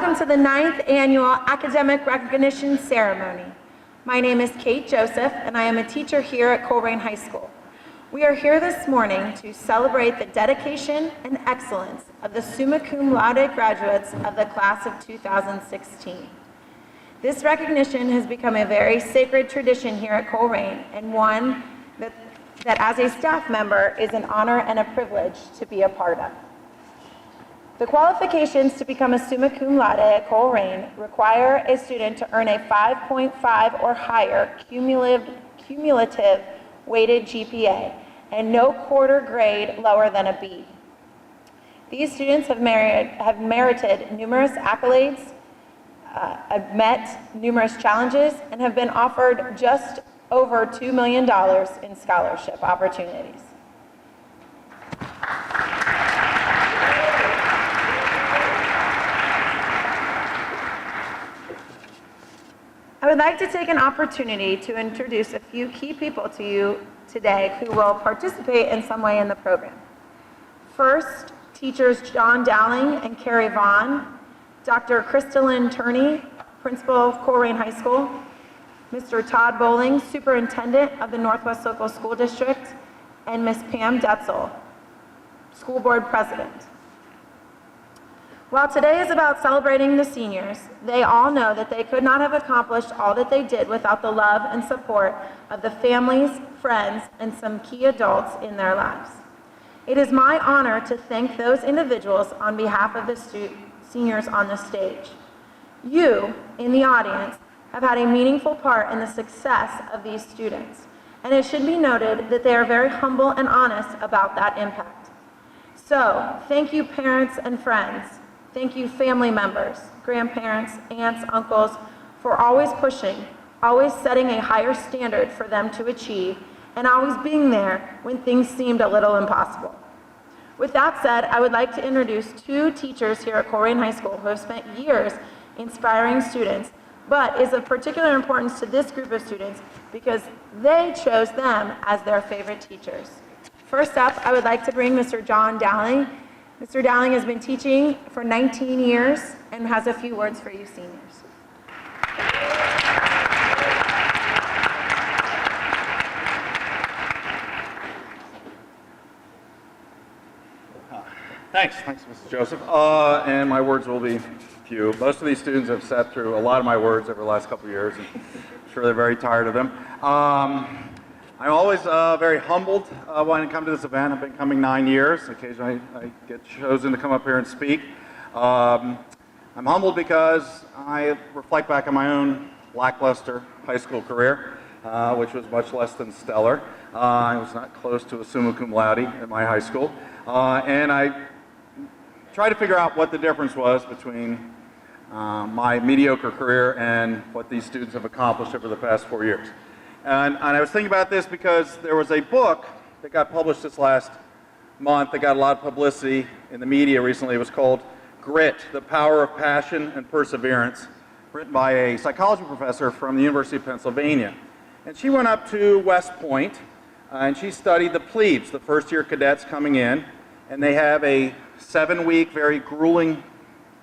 Welcome to the 9th Annual Academic Recognition Ceremony. My name is Kate Joseph, and I am a teacher here at Colerain High School. We are here this morning to celebrate the dedication and excellence of the summa cum laude graduates of the class of 2016. This recognition has become a very sacred tradition here at Colerain, and one that as a staff member is an honor and a privilege to be a part of. The qualifications to become a summa cum laude at Colerain require a student to earn a 5.5 or higher cumulative weighted GPA and no quarter grade lower than a B. These students have merited numerous accolades, met numerous challenges, and have been offered just over $2 million in scholarship opportunities. I would like to take an opportunity to introduce a few key people to you today who will participate in some way in the program. First, teachers John Dowling and Carrie Vaughn, Dr. Crystalline Turney, principal of Colerain High School, Mr. Todd Bowling, superintendent of the Northwest Local School District, and Ms. Pam Detzel, school board president. While today is about celebrating the seniors, they all know that they could not have accomplished all that they did without the love and support of the families, friends, and some key adults in their lives. It is my honor to thank those individuals on behalf of the seniors on the stage. You, in the audience, have had a meaningful part in the success of these students, and it should be noted that they are very humble and honest about that impact. So, thank you parents and friends. Thank you family members, grandparents, aunts, uncles, for always pushing, always setting a higher standard for them to achieve, and always being there when things seemed a little impossible. With that said, I would like to introduce two teachers here at Colerain High School who have spent years inspiring students, but is of particular importance to this group of students because they chose them as their favorite teachers. First up, I would like to bring Mr. John Dowling. Mr. Dowling has been teaching for 19 years and has a few words for you seniors. Thanks, Mr. Joseph. And my words will be few. Most of these students have sat through a lot of my words over the last couple of years, and I'm sure they're very tired of them. I'm always very humbled when I come to this event. I've been coming 9 years. Occasionally I get chosen to come up here and speak. I'm humbled because I reflect back on my own lackluster high school career, which was much less than stellar. I was not close to a summa cum laude at my high school. And I tried to figure out what the difference was between my mediocre career and what these students have accomplished over the past 4 years. And I was thinking about this because there was a book that got published this last month that got a lot of publicity in the media recently. It was called Grit, The Power of Passion and Perseverance, written by a psychology professor from the University of Pennsylvania. And she went up to West Point and she studied the plebes, the first-year cadets coming in, and they have a 7-week, very grueling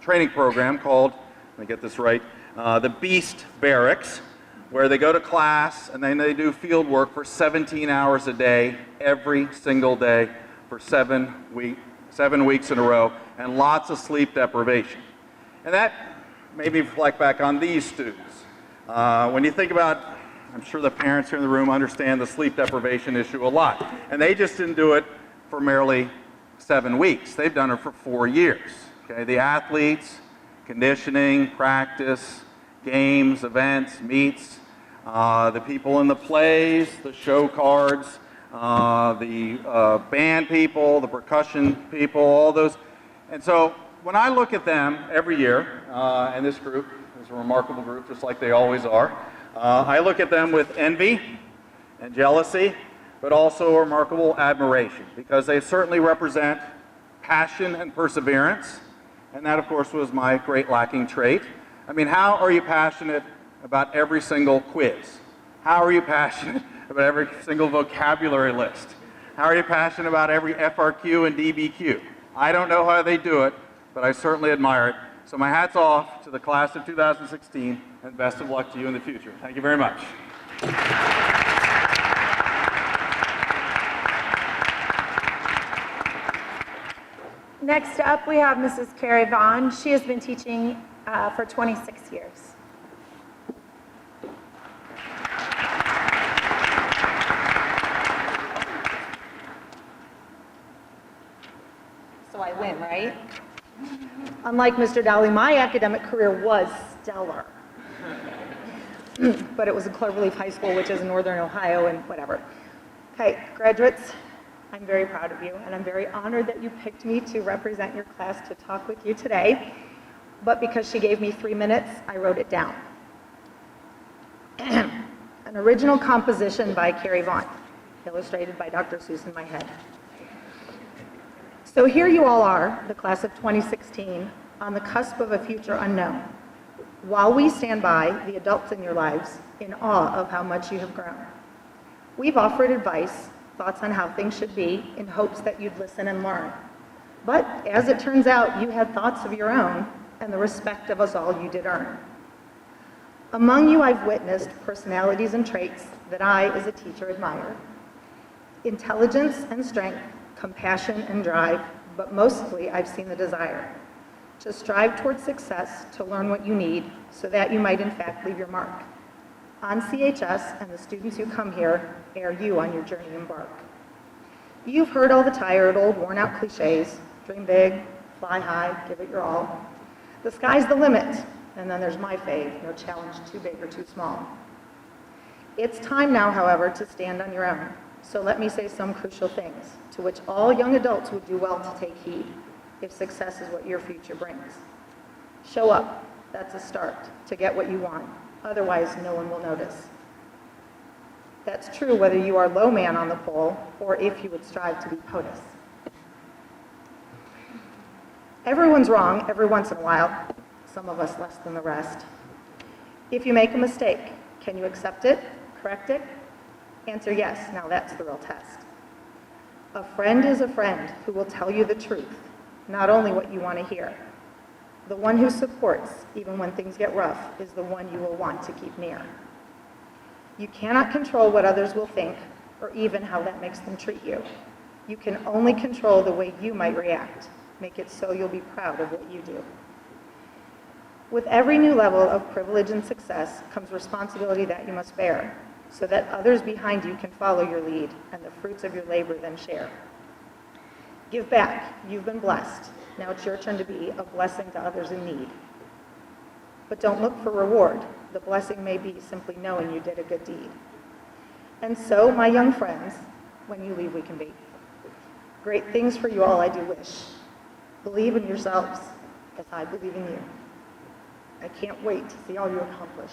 training program called, let me get this right, the Beast Barracks, where they go to class and then they do field work for 17 hours a day, every single day, for 7 weeks in a row, and lots of sleep deprivation. And that made me reflect back on these students. When you think about, I'm sure the parents here in the room understand the sleep deprivation issue a lot, and they just didn't do it for merely 7 weeks. They've done it for 4 years. Okay? The athletes, conditioning, practice, games, events, meets, the people in the plays, the show cards, the band people, the percussion people, all those. And so when I look at them every year, and this group is a remarkable group, just like they always are, I look at them with envy and jealousy, but also a remarkable admiration, because they certainly represent passion and perseverance, and that, of course, was my great lacking trait. I mean, how are you passionate about every single quiz? How are you passionate about every single vocabulary list? How are you passionate about every FRQ and DBQ? I don't know how they do it, but I certainly admire it. So my hat's off to the class of 2016, and best of luck to you in the future. Thank you very much. Next up, we have Mrs. Carrie Vaughn. She has been teaching for 26 years. So I win, right? Unlike Mr. Dowling, my academic career was stellar. But it was in Cloverleaf High School, which is in Northern Ohio, and whatever. Okay, graduates, I'm very proud of you, and I'm very honored that you picked me to represent your class to talk with you today. But because she gave me 3 minutes, I wrote it down. An original composition by Carrie Vaughn, illustrated by Dr. Seuss in my head. So here you all are, the class of 2016, on the cusp of a future unknown. While we stand by, the adults in your lives, in awe of how much you have grown. We've offered advice, thoughts on how things should be, in hopes that you'd listen and learn. But as it turns out, you had thoughts of your own, and the respect of us all you did earn. Among you, I've witnessed personalities and traits that I, as a teacher, admire. Intelligence and strength, compassion and drive, but mostly I've seen the desire to strive towards success, to learn what you need, so that you might in fact leave your mark. On CHS and the students who come here, ere you on your journey embark. You've heard all the tired, old, worn-out cliches, dream big, fly high, give it your all. The sky's the limit, and then there's my fave, no challenge too big or too small. It's time now, however, to stand on your own. So let me say some crucial things to which all young adults would do well to take heed if success is what your future brings. Show up, that's a start, to get what you want. Otherwise, no one will notice. That's true whether you are low man on the pole or if you would strive to be POTUS. Everyone's wrong every once in a while, some of us less than the rest. If you make a mistake, can you accept it, correct it? Answer yes, now that's the real test. A friend is a friend who will tell you the truth, not only what you want to hear. The one who supports, even when things get rough, is the one you will want to keep near. You cannot control what others will think, or even how that makes them treat you. You can only control the way you might react. Make it so you'll be proud of what you do. With every new level of privilege and success comes responsibility that you must bear, so that others behind you can follow your lead and the fruits of your labor then share. Give back. You've been blessed. Now it's your turn to be a blessing to others in need. But don't look for reward. The blessing may be simply knowing you did a good deed. And so, my young friends, when you leave, we can be. Great things for you all I do wish. Believe in yourselves as I believe in you. I can't wait to see all you accomplish.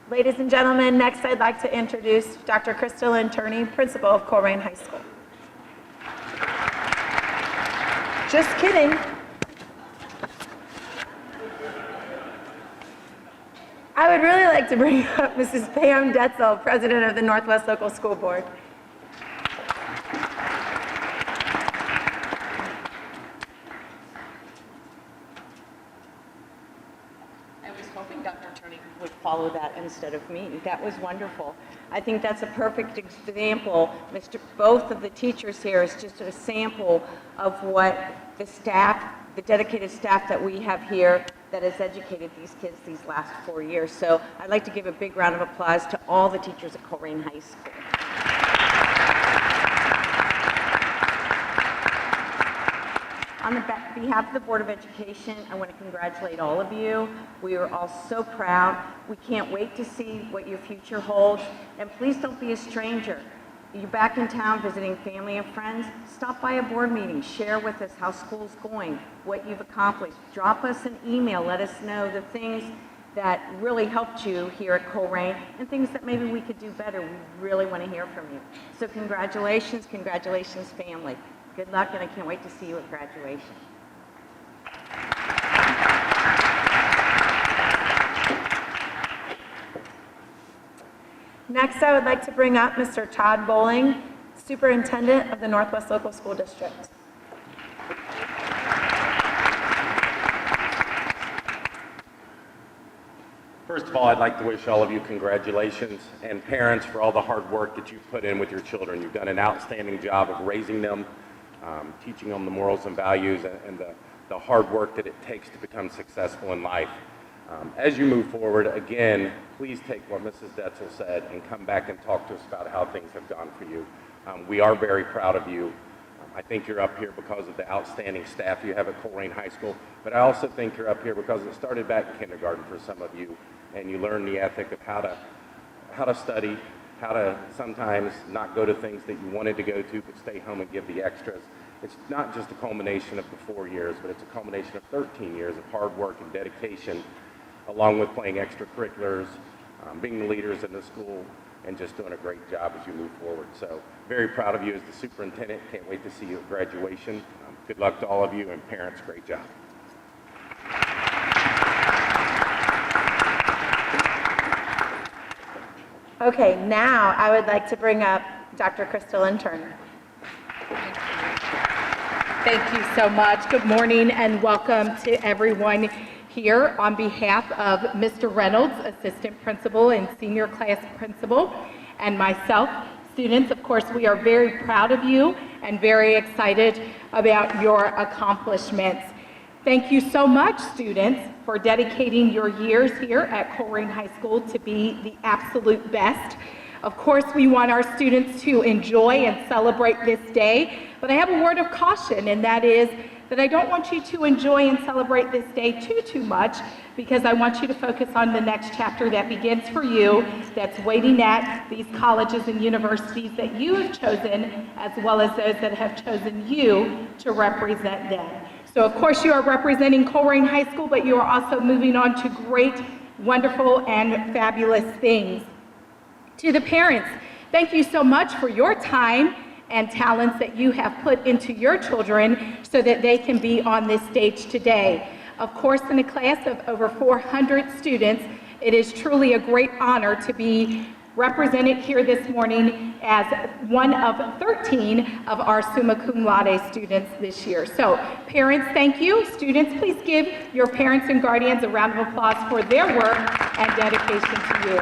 Ladies and gentlemen, next I'd like to introduce Dr. Crystalline Turney, principal of Colerain High School. Just kidding. I would really like to bring up Mrs. Pam Detzel, president of the Northwest Local School Board. I was hoping Dr. Turney would follow that instead of me. That was wonderful. I think that's a perfect example. Both of the teachers here is just a sample of what the staff, the dedicated staff that we have here that has educated these kids these last 4 years. So I'd like to give a big round of applause to all the teachers at Colerain High School. On behalf of the Board of Education, I want to congratulate all of you. We are all so proud. We can't wait to see what your future holds. And please don't be a stranger. You're back in town visiting family and friends, stop by a board meeting, share with us how school's going, what you've accomplished. Drop us an email, let us know the things that really helped you here at Colerain and things that maybe we could do better. We really want to hear from you. So congratulations, family. Good luck, and I can't wait to see you at graduation. Next, I would like to bring up Mr. Todd Bowling, Superintendent of the Northwest Local School District. First of all, I'd like to wish all of you congratulations, and parents for all the hard work that you've put in with your children. You've done an outstanding job of raising them, teaching them the morals and values, and the hard work that it takes to become successful in life. As you move forward, again, please take what Mrs. Detzel said and come back and talk to us about how things have gone for you. We are very proud of you. I think you're up here because of the outstanding staff you have at Colerain High School, but I also think you're up here because it started back in kindergarten for some of you, and you learned the ethic of how to study, how to sometimes not go to things that you wanted to go to, but stay home and give the extras. It's not just a culmination of the 4 years, but it's a culmination of 13 years of hard work and dedication, along with playing extracurriculars, being the leaders in the school, and just doing a great job as you move forward. So very proud of you as the superintendent. Can't wait to see you at graduation. Good luck to all of you, and parents, great job. Okay, now I would like to bring up Dr. Crystalline Turner. Thank you so much. Good morning and welcome to everyone here. On behalf of Mr. Reynolds, Assistant Principal and Senior Class Principal, and myself, students, of course, we are very proud of you and very excited about your accomplishments. Thank you so much, students, for dedicating your years here at Colerain High School to be the absolute best. Of course, we want our students to enjoy and celebrate this day, but I have a word of caution, and that is that I don't want you to enjoy and celebrate this day too much, because I want you to focus on the next chapter that begins for you, that's waiting at these colleges and universities that you have chosen, as well as those that have chosen you to represent them. So of course you are representing Colerain High School, but you are also moving on to great, wonderful, and fabulous things. To the parents, thank you so much for your time and talents that you have put into your children so that they can be on this stage today. Of course, in a class of over 400 students, it is truly a great honor to be represented here this morning as one of 13 of our summa cum laude students this year. So parents, thank you. Students, please give your parents and guardians a round of applause for their work and dedication to you.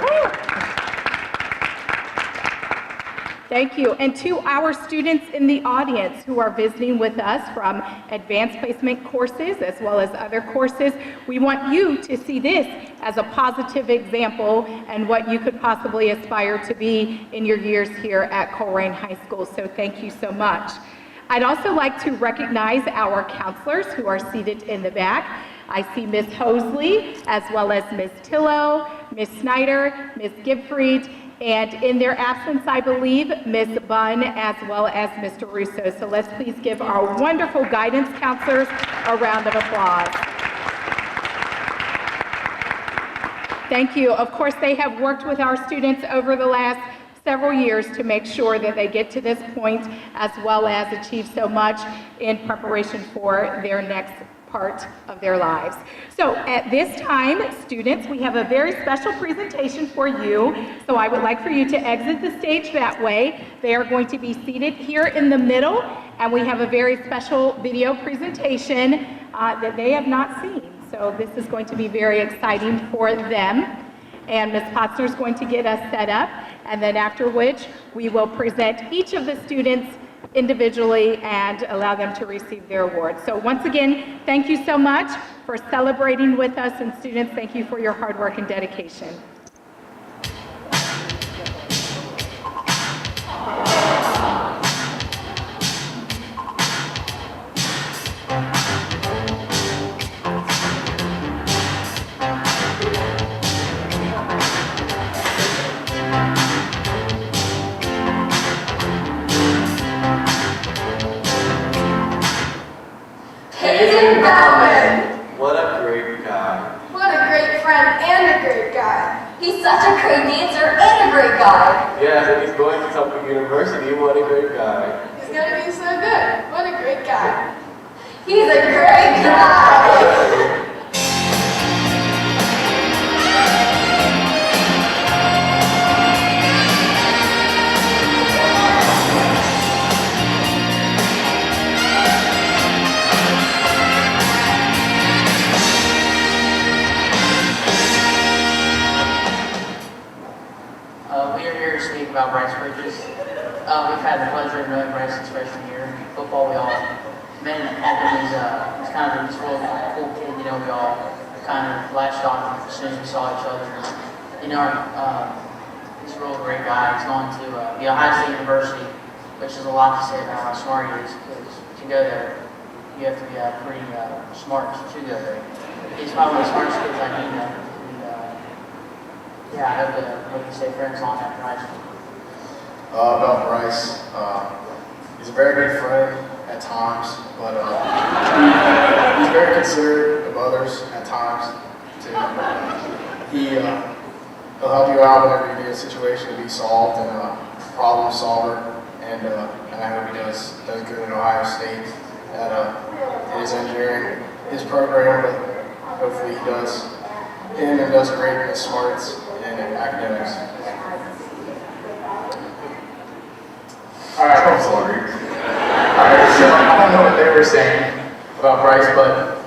Thank you. And to our students in the audience who are visiting with us from advanced placement courses as well as other courses, we want you to see this as a positive example and what you could possibly aspire to be in your years here at Colerain High School. So thank you so much. I'd also like to recognize our counselors who are seated in the back. I see Ms. Hosley as well as Ms. Tillo, Ms. Snyder, Ms. Gibfried, and in their absence, I believe, Ms. Bunn as well as Mr. Russo. So let's please give our wonderful guidance counselors a round of applause. Thank you. Of course, they have worked with our students over the last several years to make sure that they get to this point as well as achieve so much in preparation for their next part of their lives. So at this time, students, we have a very special presentation for you. So I would like for you to exit the stage that way. They are going to be seated here in the middle, and we have a very special video presentation that they have not seen. So this is going to be very exciting for them. And Ms. Potzner is going to get us set up, and then after which we will present each of the students individually and allow them to receive their awards. So once again, thank you so much for celebrating with us, and students, thank you for your hard work and dedication. What a great guy. What a great friend and a great guy. He's such a great dancer and a great guy. Yes, and he's going to Suffolk University. What a great guy. He's gonna be so good. What a great guy. He's a great guy. We've had the pleasure of knowing Bryce since freshman year. Football, we all met in Academy. He's kind of this real cool kid. You know, we all kind of latched on as soon as we saw each other. You know, he's a real great guy. He's going to the Ohio State University, which is a lot to say about how smart he is. Because to go there, you have to be pretty smart to go there. He's probably one of the smartest kids I know. Yeah, I hope that we can stay friends on after high school. About Bryce, he's a very good friend at times, but he's very considerate of others at times too. He'll help you out whenever you need a situation to be solved and a problem solver. And I hope he does good at Ohio State at his engineering, his program, but hopefully he does great in his smarts and in academics. Alright, I'm sorry. Alright, so I don't know what they were saying about Bryce, but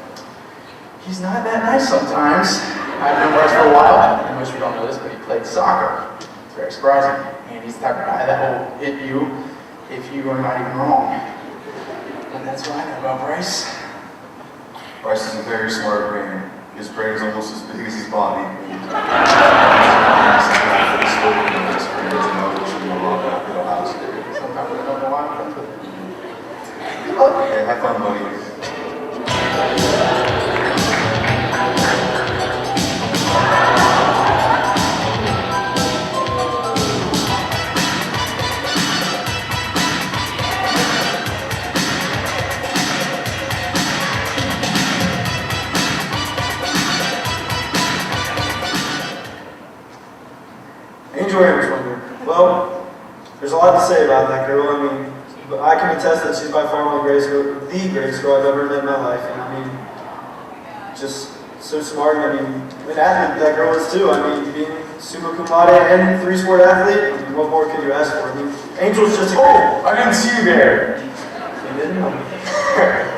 he's not that nice sometimes. I've known Bryce for a while, and most people don't know this, but he played soccer. It's very surprising. And he's the type of guy that will hit you if you are not even wrong. And that's what I know about Bryce. Bryce is a very smart man. His brain is almost as big as his body. Sometimes I don't know why I'm friends with him. Okay, have fun, buddy. Angel Hammerswinder. Well, there's a lot to say about that girl. I mean, but I can attest that she's by far one of the greatest girl I've ever met in my life. And I mean, just so smart. I mean, an athlete that girl is too. I mean, being summa cum laude and three-sport athlete. I mean, what more could you ask for? I mean, Angel's just a I didn't see you there. You didn't know.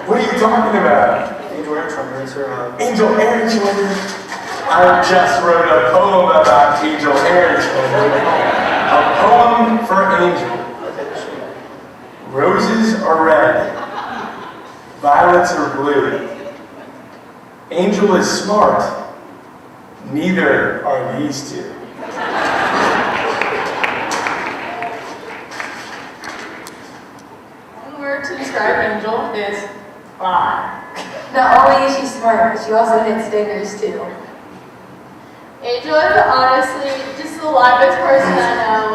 What are you talking about? Angel Hammerswinder. It's her. Angel Hammerswinder. I just wrote a poem about Angel Hammerswinder. A poem for Angel. Roses are red, violets are blue. Angel is smart, neither are these two. One word to describe Angel is fine. Not only is she smart, but she also hits dingers too. Angel is honestly just the livest person I know.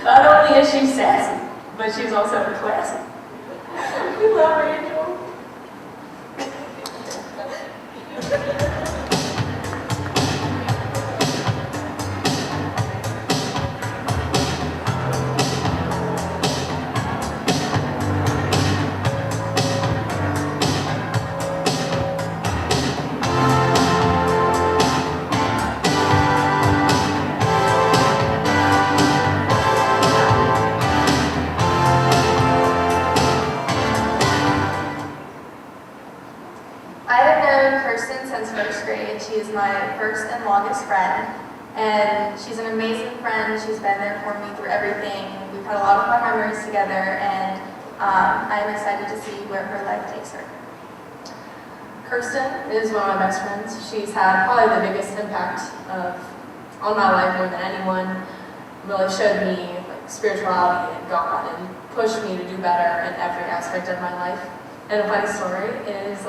Not only is she sassy, but she's also classy. We love her, Angel. I have known Kirsten since first grade. She is my first and longest friend, and she's an amazing friend. She's been there for me through everything. We've had a lot of fun memories together, and I'm excited to see where her life takes her. Kirsten is one of my best friends. She's had probably the biggest impact on my life more than anyone. Really showed me like spirituality and God, and pushed me to do better in every aspect of my life. And a funny story is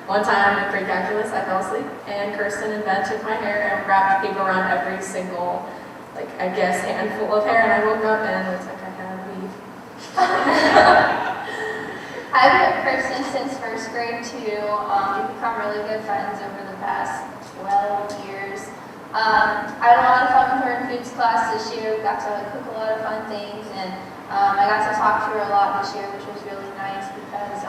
one time in pre-calculus, I fell asleep, and Kirsten and Ben took my hair and wrapped paper around every single, like, I guess, handful of hair, and I woke up and it looks like I had a weave. I've known Kirsten since first grade too. We've become really good friends over the past 12 years. I had a lot of fun with her in foods class this year. We got to cook a lot of fun things, and I got to talk to her a lot this year, which was really nice because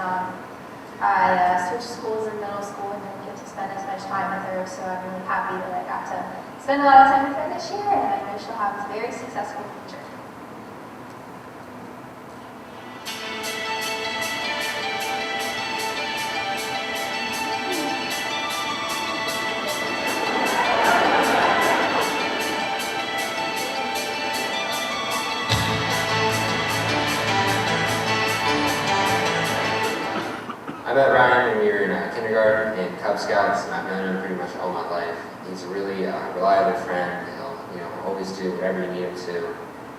I switched schools in middle school and didn't get to spend as much time with her, so I'm really happy that I got to spend a lot of time with her this year, and I know she'll have a very successful future. met Ryan when we were in kindergarten and Cub Scouts, and I've known him pretty much all my life. He's a really reliable friend. He'll always do whatever you need him to.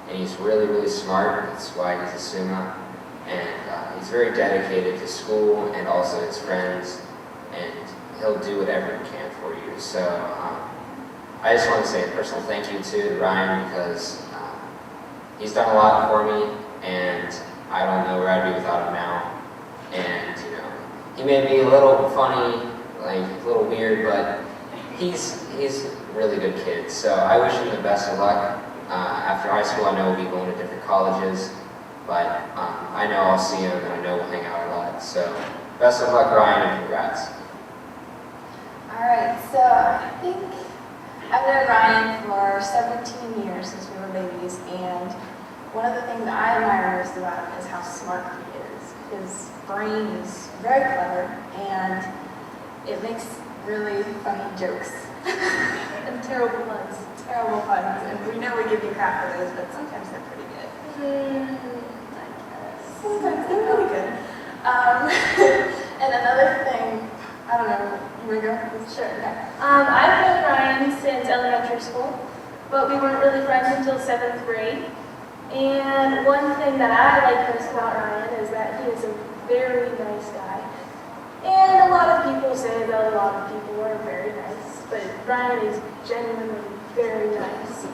And he's really, really smart. That's why he's a SUMA. And he's very dedicated to school and also his friends. And he'll do whatever he can for you. So I just want to say a personal thank you to Ryan because he's done a lot for me, and I don't know where I'd be without him now. And he made me a little funny, like a little weird, but he's a really good kid. So I wish him the best of luck. After high school, I know we'll be going to different colleges, but I know I'll see him and I know we'll hang out a lot. So best of luck, Ryan, and congrats. All right, so I think I've known Ryan for 17 years since we were babies, and one of the things that I admire most about him is how smart he is. His brain is very clever, and it makes really funny jokes and terrible puns, and we know we give you crap for those, but sometimes they're pretty good. I guess. Sometimes they're really good. And another thing, I don't know, you want to go? Sure, okay. I've known Ryan since elementary school, but we weren't really friends until 7th grade. And one thing that I like most about Ryan is that he is a very nice guy. And a lot of people say that a lot of people are very nice, but Ryan is genuinely very nice.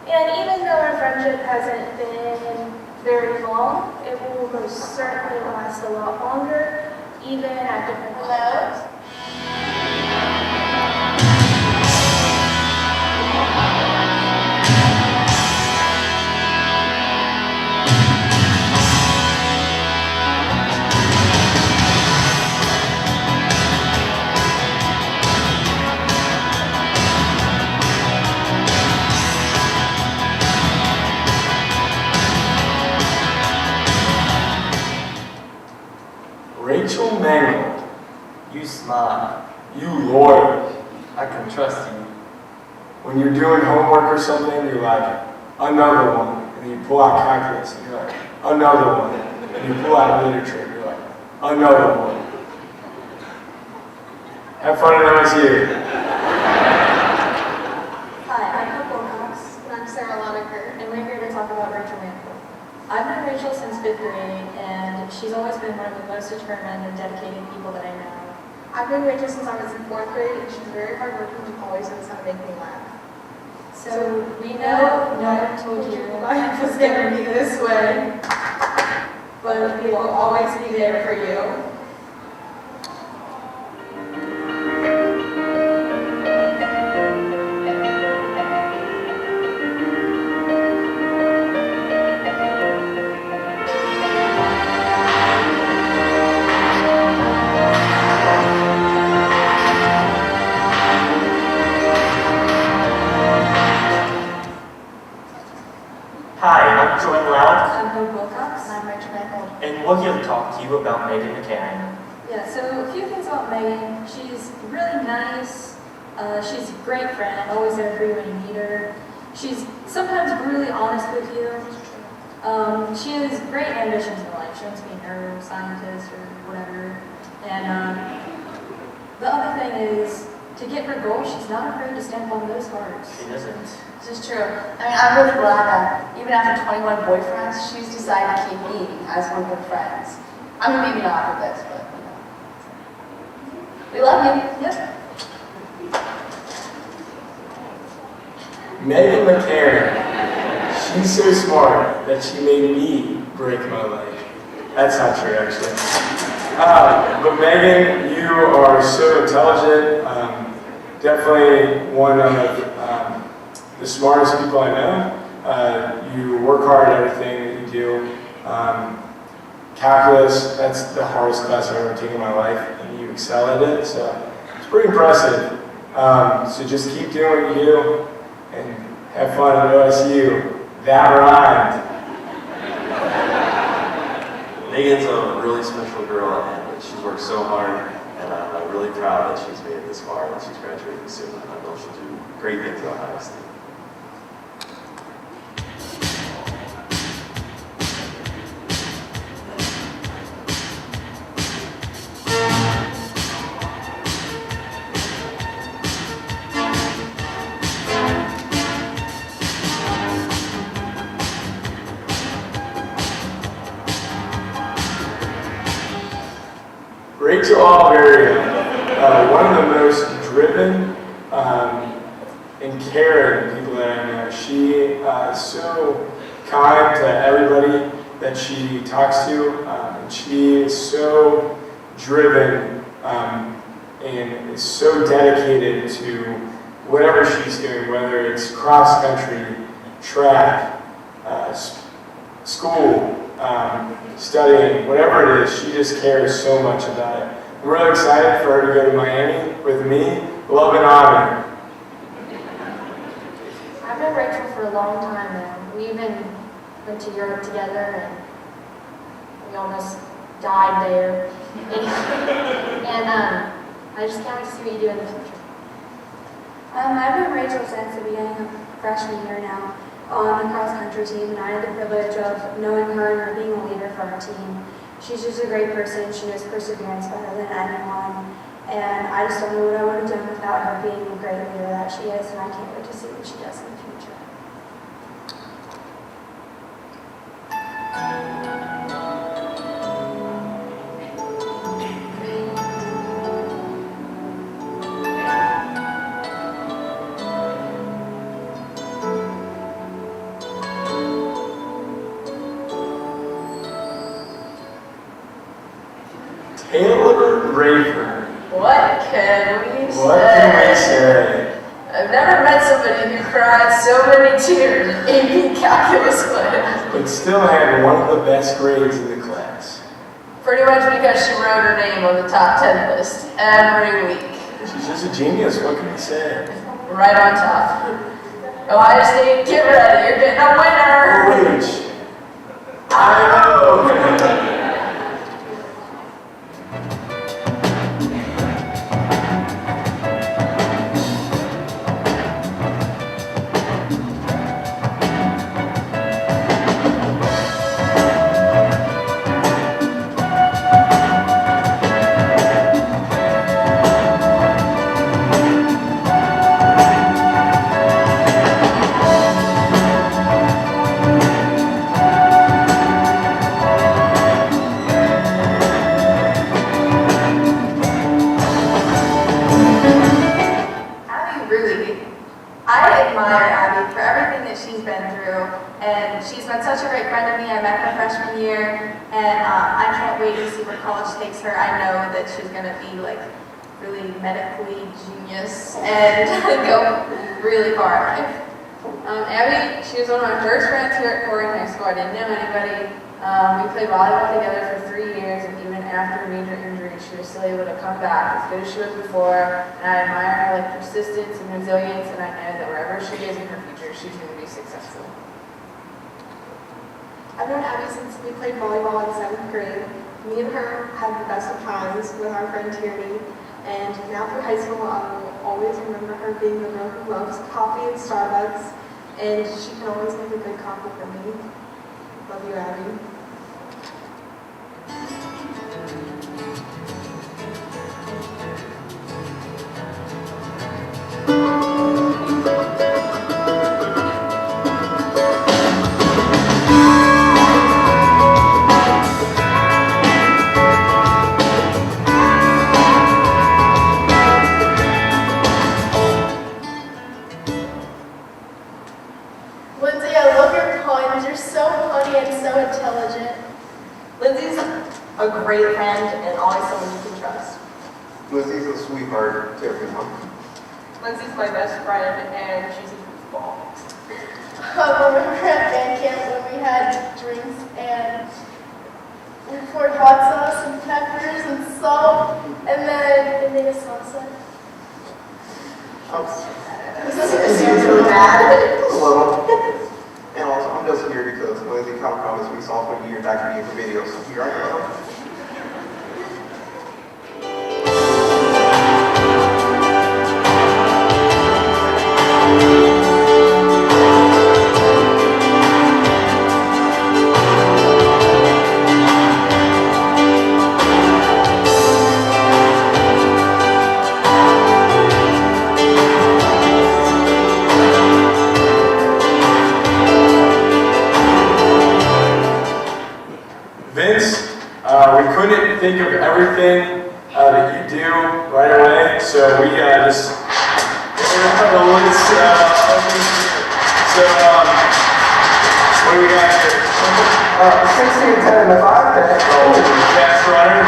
And even though our friendship hasn't been very long, it will most certainly last a lot longer, even at different levels. Rachel Mangold, you smart, you loyal, I can trust you. When you're doing homework or something, you're like, another one, and you pull out calculus, and you're like, another one, and you pull out literature, and you're like, another one. Have fun at OSU. Hi, I'm Hope Wilcox, and I'm Sarah Loneker, and we're here to talk about Rachel Mantle. I've known Rachel since 5th grade, and she's always been one of the most determined and dedicated people that I know. I've known Rachel since I was in 4th grade, and she's very hardworking and always knows how to make me laugh. So we know no one told you life was going to be this way, but we will always be there for you. And we're here to talk to you about Megan McCarran. Yeah, so a few things about Megan. She's really nice. She's a great friend, always there for you when you need her. She's sometimes brutally honest with you. She has great ambitions in life. She wants to be a neuroscientist or whatever. And the other thing is, to get her goals, she's not afraid to stamp on those cards. She doesn't. This is true. I mean, I'm really glad that even after 21 boyfriends, she's decided to keep me as one of her friends. I mean, maybe not after this, but we love you. Yep. Megan McCarran, she's so smart that she made me break my leg. That's not true, actually. But Megan, you are so intelligent. Definitely one of the smartest people I know. You work hard at everything that you do. Calculus, that's the hardest class I've ever taken in my life, and you excel at it, so it's pretty impressive. So just keep doing what you do, and have fun at OSU. That rhymed. Megan's a really special girl, and she's worked so hard, and I'm really proud that she's made it this far, and she's graduating soon, and I know she'll do great things at Ohio State. Rachel Alberia, one of the most driven and caring people that I know. She is so kind to everybody that she talks to, and she is so driven and is so dedicated to whatever she's doing, whether it's cross country, track, school, studying, whatever it is, she just cares so much about it. I'm really excited for her to go to Miami with me. Love and honor. I've known Rachel for a long time now. We even went to Europe together and we almost died there. And I just can't wait to see what you do in the future. I've known Rachel since the beginning of freshman year now on the cross-country team, and I had the privilege of knowing her and her being a leader for our team. She's just a great person. She knows perseverance better than anyone, and I just don't know what I would have done without her being the great leader that she is, and I can't wait to see what she does in the future. Taylor Rayford. What can we say? What can we say? I've never met somebody who cried so many tears in AP calculus class. But still had one of the best grades in the class. Pretty much because she wrote her name on the top 10 list every week. She's just a genius, what can we say? Right on top. Ohio State, get ready, you're getting a winner! Reach. I know! I admire Abby for everything that she's been through, and she's been such a great friend to me. I met her freshman year, and I can't wait to see where college takes her. I know that she's going to be like really medically genius and go really far in life. Abby, she was one of my first friends here at Colerain High School. I didn't know anybody. We played volleyball together for 3 years, and even after a major injury, she was still able to come back as good as she was before. And I admire her like persistence and resilience, and I know that wherever she is in her future, she's going to be successful. I've known Abby since we played volleyball in 7th grade. Me and her had the best of times with our friend Tierney, and now through high school, I will always remember her being the girl who loves coffee and Starbucks, and she can always make a good coffee for me. Love you, Abby. Lindsay, I love your poems. You're so funny and so intelligent. Lindsay's a great friend and always someone you can trust. Lindsay's a sweetheart to everyone. Lindsay's my best friend and she's a goofball. I remember at band camp when we had drinks and we poured hot sauce and peppers and salt, and then it made a salsa. It's really bad. A little. And also, I'm just here because Lindsay kind of promised me sophomore year back to me for videos, so here I go. Vince, we couldn't think of everything that you do right away. So we just have a list of things here. So what do we got here? 16, 10, and the 5K. Oh, fast runner,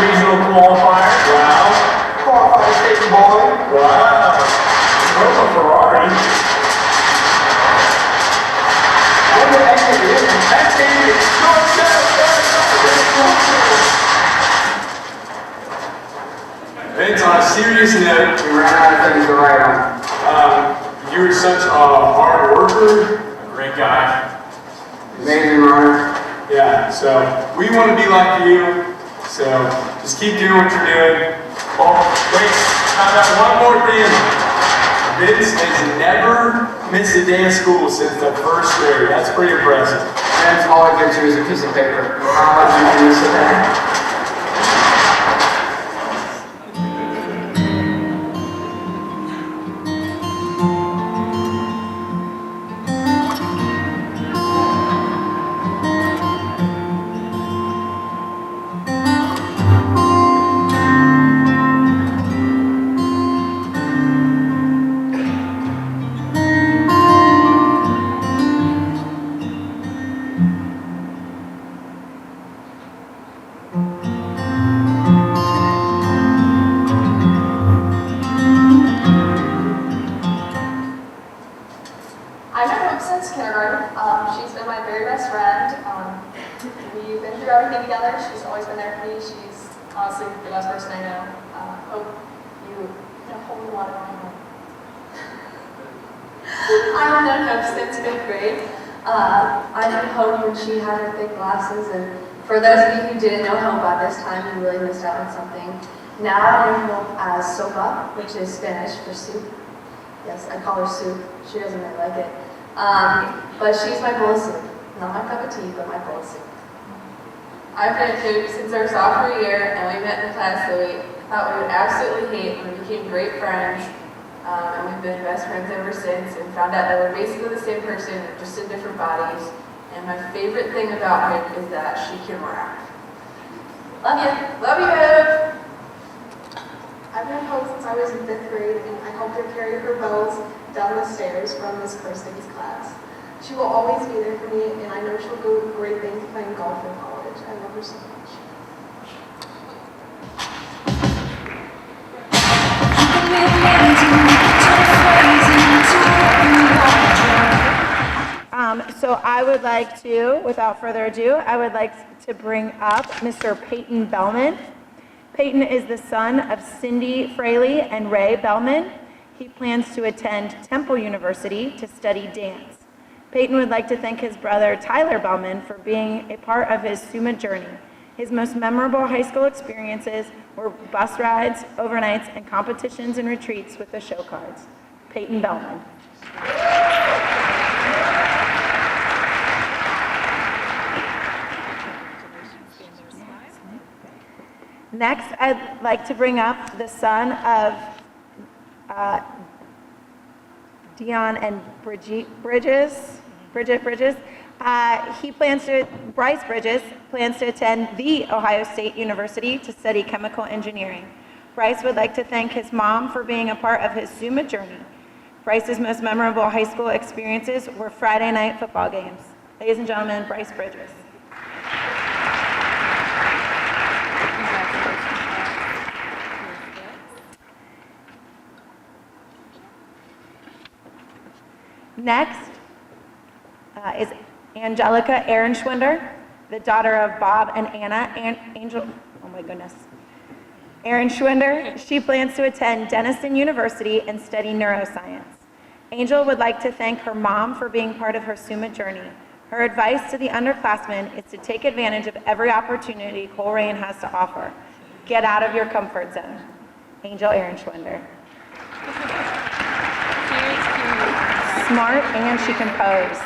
regional qualifier. Wow. Qualified state bowling. Wow. From a Ferrari. Vince, on a serious note, We ran out of things to write on. you were such a hard worker, a great guy. Amazing runner. Yeah, so we want to be like you, so just keep doing what you're doing. Oh, wait, how about one more thing? Vince has never missed a day of school since the first grade. That's pretty impressive. Vince, all I give you is a piece of paper. How much you can use today? I've known Hope since kindergarten. She's been my very best friend. We've been through everything together. She's always been there for me. She's honestly the best person I know. Hope, you know, holy water on her. I've known Hope since 5th grade. I knew Hope when she had her thick glasses, and for those of you who didn't know Hope at this time, you really missed out on something. Now I know Hope as sopa, which is Spanish for soup. Yes, I call her soup. She doesn't really like it. But she's my bowl of soup. Not my cup of tea, but my bowl of soup. I've been Hope since our sophomore year, and we met in class that we thought we would absolutely hate, and we became great friends. And we've been best friends ever since, and found out that we're basically the same person, just in different bodies. And my favorite thing about Hope is that she can rap. Love you. Love you, Hope. I've known Hope since I was in 5th grade, and I helped her carry her bells down the stairs from Miss Kirsten's class. She will always be there for me, and I know she'll do great things playing golf in college. I love her so much. So I would like to, without further ado, I would like to bring up Mr. Peyton Bellman. Peyton is the son of Cindy Fraley and Ray Bellman. He plans to attend Temple University to study dance. Peyton would like to thank his brother Tyler Bellman for being a part of his SUMA journey. His most memorable high school experiences were bus rides, overnights, and competitions and retreats with the show cards. Peyton Bellman. Next, I'd like to bring up the son of Dion and Bridget Bridges. Bryce Bridges plans to attend The Ohio State University to study chemical engineering. Bryce would like to thank his mom for being a part of his SUMA journey. Bryce's most memorable high school experiences were Friday night football games. Ladies and gentlemen, Bryce Bridges. Next is Angelica Ehrenschwinder, the daughter of Bob and Anna Ehrenschwinder. She plans to attend Denison University and study neuroscience. Angel would like to thank her mom for being part of her SUMA journey. Her advice to the underclassmen is to take advantage of every opportunity Colerain has to offer. Get out of your comfort zone. Angel Ehrenschwinder. Smart and she can pose.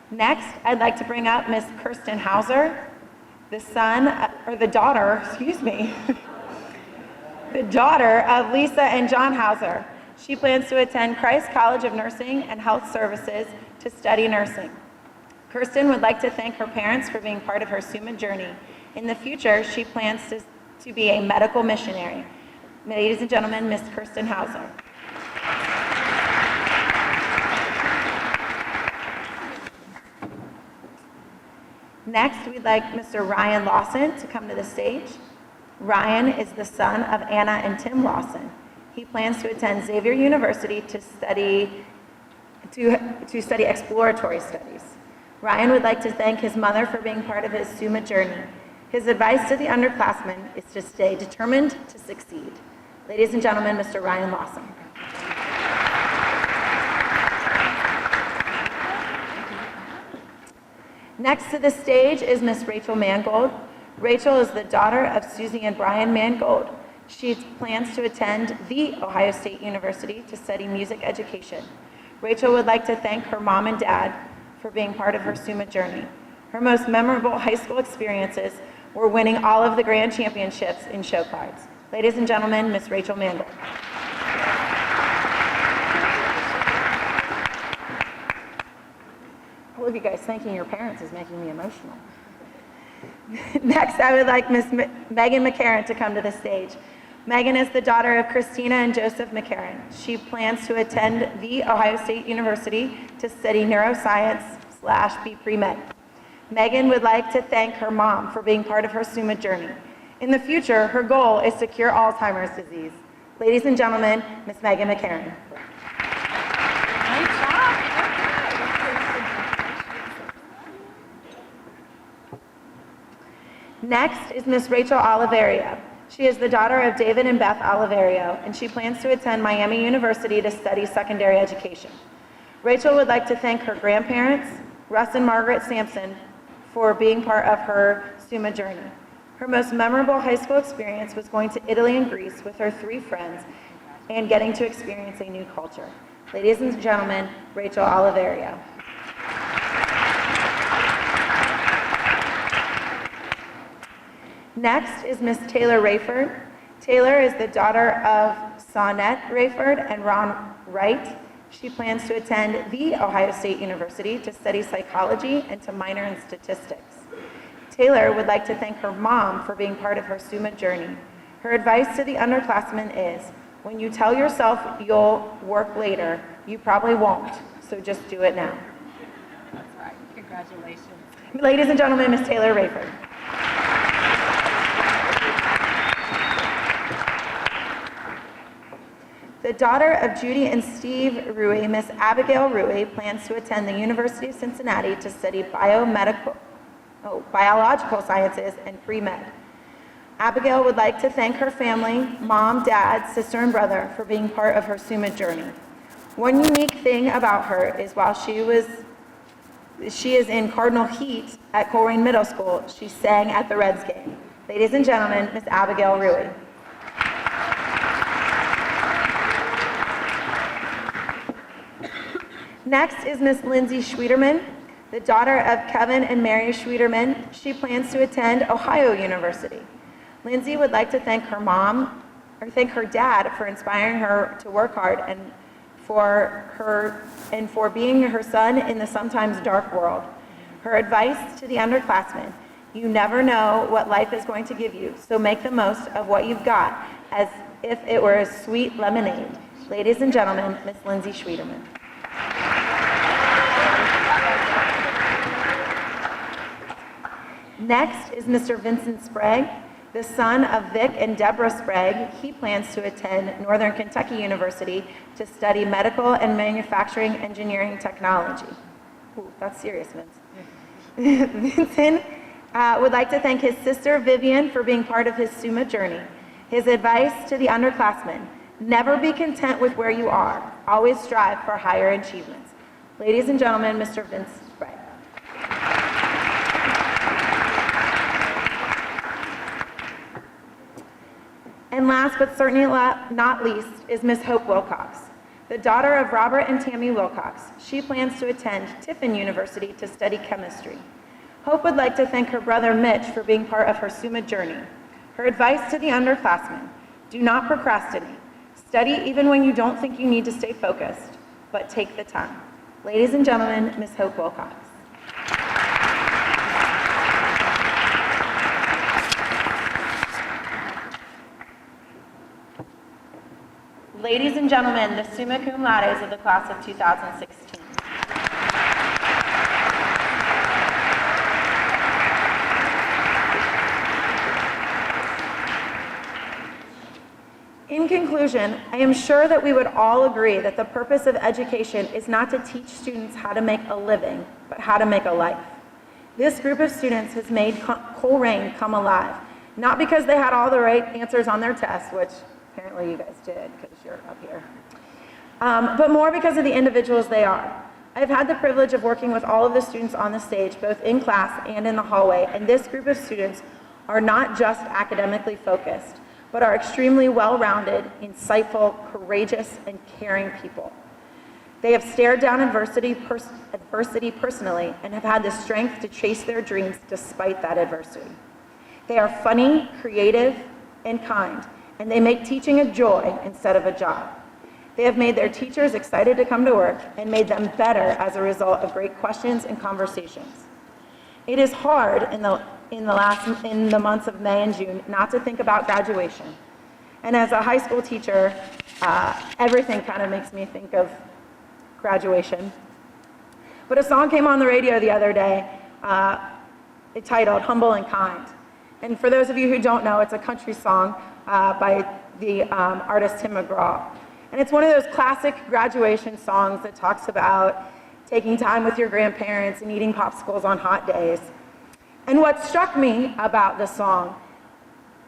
Next, I'd like to bring up Miss Kirsten Hauser, the daughter of Lisa and John Hauser. She plans to attend Christ College of Nursing and Health Services to study nursing. Kirsten would like to thank her parents for being part of her SUMA journey. In the future, she plans to be a medical missionary. Ladies and gentlemen, Miss Kirsten Hauser. Next, we'd like Mr. Ryan Lawson to come to the stage. Ryan is the son of Anna and Tim Lawson. He plans to attend Xavier University to study exploratory studies. Ryan would like to thank his mother for being part of his SUMA journey. His advice to the underclassmen is to stay determined to succeed. Ladies and gentlemen, Mr. Ryan Lawson. Next to the stage is Miss Rachel Mangold. Rachel is the daughter of Susie and Brian Mangold. She plans to attend The Ohio State University to study music education. Rachel would like to thank her mom and dad for being part of her SUMA journey. Her most memorable high school experiences were winning all of the grand championships in show cards. Ladies and gentlemen, Miss Rachel Mangold. All of you guys thanking your parents is making me emotional. Next, I would like Miss Megan McCarran to come to the stage. Megan is the daughter of Christina and Joseph McCarran. She plans to attend The Ohio State University to study neuroscience/be pre-med. Megan would like to thank her mom for being part of her SUMA journey. In the future, her goal is to cure Alzheimer's disease. Ladies and gentlemen, Miss Megan McCarran. Next is Miss Rachel Oliverio. She is the daughter of David and Beth Oliverio, and she plans to attend Miami University to study secondary education. Rachel would like to thank her grandparents, Russ and Margaret Sampson, for being part of her SUMA journey. Her most memorable high school experience was going to Italy and Greece with her 3 friends and getting to experience a new culture. Ladies and gentlemen, Rachel Oliverio. Next is Miss Taylor Rayford. Taylor is the daughter of Sonette Rayford and Ron Wright. She plans to attend The Ohio State University to study psychology and to minor in statistics. Taylor would like to thank her mom for being part of her SUMA journey. Her advice to the underclassmen is, when you tell yourself you'll work later, you probably won't, so just do it now. That's right. Congratulations. Ladies and gentlemen, Miss Taylor Rayford. The daughter of Judy and Steve Rui, Miss Abigail Rui, plans to attend the University of Cincinnati to study biological sciences and pre-med. Abigail would like to thank her family, mom, dad, sister, and brother for being part of her SUMA journey. One unique thing about her is while she is in Cardinal Heat at Colerain Middle School, she sang at the Reds game. Ladies and gentlemen, Miss Abigail Rui. Next is Miss Lindsay Schwederman, the daughter of Kevin and Mary Schwederman. She plans to attend Ohio University. Lindsay would like to thank her dad for inspiring her to work hard and for being her son in the sometimes dark world. Her advice to the underclassmen: you never know what life is going to give you, so make the most of what you've got as if it were a sweet lemonade. Ladies and gentlemen, Miss Lindsay Schwederman. Next is Mr. Vincent Sprague, the son of Vic and Deborah Sprague. He plans to attend Northern Kentucky University to study medical and manufacturing engineering technology. Ooh, that's serious, Vince. Vincent would like to thank his sister Vivian for being part of his SUMA journey. His advice to the underclassmen: never be content with where you are. Always strive for higher achievements. Ladies and gentlemen, Mr. Vince Sprague. And last but certainly not least is Miss Hope Wilcox, the daughter of Robert and Tammy Wilcox. She plans to attend Tiffin University to study chemistry. Hope would like to thank her brother Mitch for being part of her SUMA journey. Her advice to the underclassmen: do not procrastinate. Study even when you don't think you need to stay focused, but take the time. Ladies and gentlemen, Miss Hope Wilcox. Ladies and gentlemen, the summa cum laudes of the class of 2016. In conclusion, I am sure that we would all agree that the purpose of education is not to teach students how to make a living, but how to make a life. This group of students has made Colerain come alive, not because they had all the right answers on their tests, which apparently you guys did because you're up here, but more because of the individuals they are. I've had the privilege of working with all of the students on the stage, both in class and in the hallway, and this group of students are not just academically focused, but are extremely well-rounded, insightful, courageous, and caring people. They have stared down adversity personally and have had the strength to chase their dreams despite that adversity. They are funny, creative, and kind, and they make teaching a joy instead of a job. They have made their teachers excited to come to work and made them better as a result of great questions and conversations. It is hard in the months of May and June not to think about graduation. And as a high school teacher, everything kind of makes me think of graduation. But a song came on the radio the other day titled Humble and Kind. And for those of you who don't know, it's a country song by the artist Tim McGraw. And it's one of those classic graduation songs that talks about taking time with your grandparents and eating popsicles on hot days. And what struck me about the song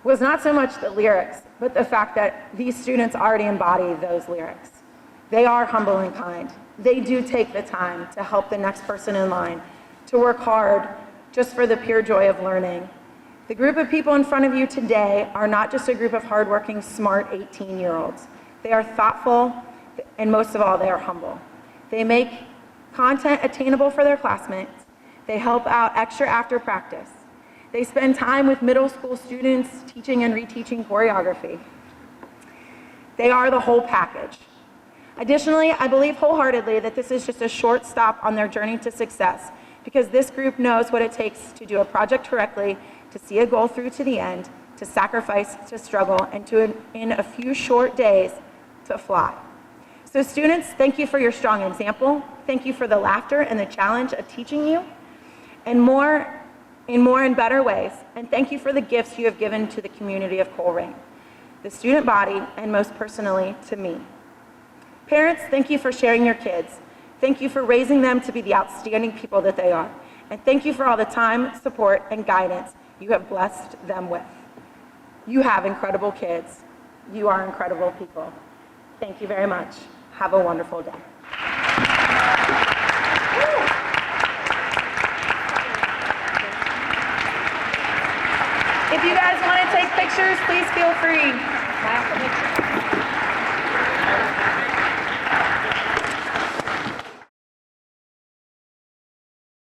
was not so much the lyrics, but the fact that these students already embody those lyrics. They are humble and kind. They do take the time to help the next person in line, to work hard just for the pure joy of learning. The group of people in front of you today are not just a group of hardworking, smart 18-year-olds. They are thoughtful, and most of all, they are humble. They make content attainable for their classmates. They help out extra after practice. They spend time with middle school students teaching and reteaching choreography. They are the whole package. Additionally, I believe wholeheartedly that this is just a short stop on their journey to success, because this group knows what it takes to do a project correctly, to see a goal through to the end, to sacrifice, to struggle, and to, in a few short days, to fly. So students, thank you for your strong example. Thank you for the laughter and the challenge of teaching you, and more and better ways. And thank you for the gifts you have given to the community of Colerain, the student body, and most personally, to me. Parents, thank you for sharing your kids. Thank you for raising them to be the outstanding people that they are. And thank you for all the time, support, and guidance you have blessed them with. You have incredible kids. You are incredible people. Thank you very much. Have a wonderful day. If you guys want to take pictures, please feel free.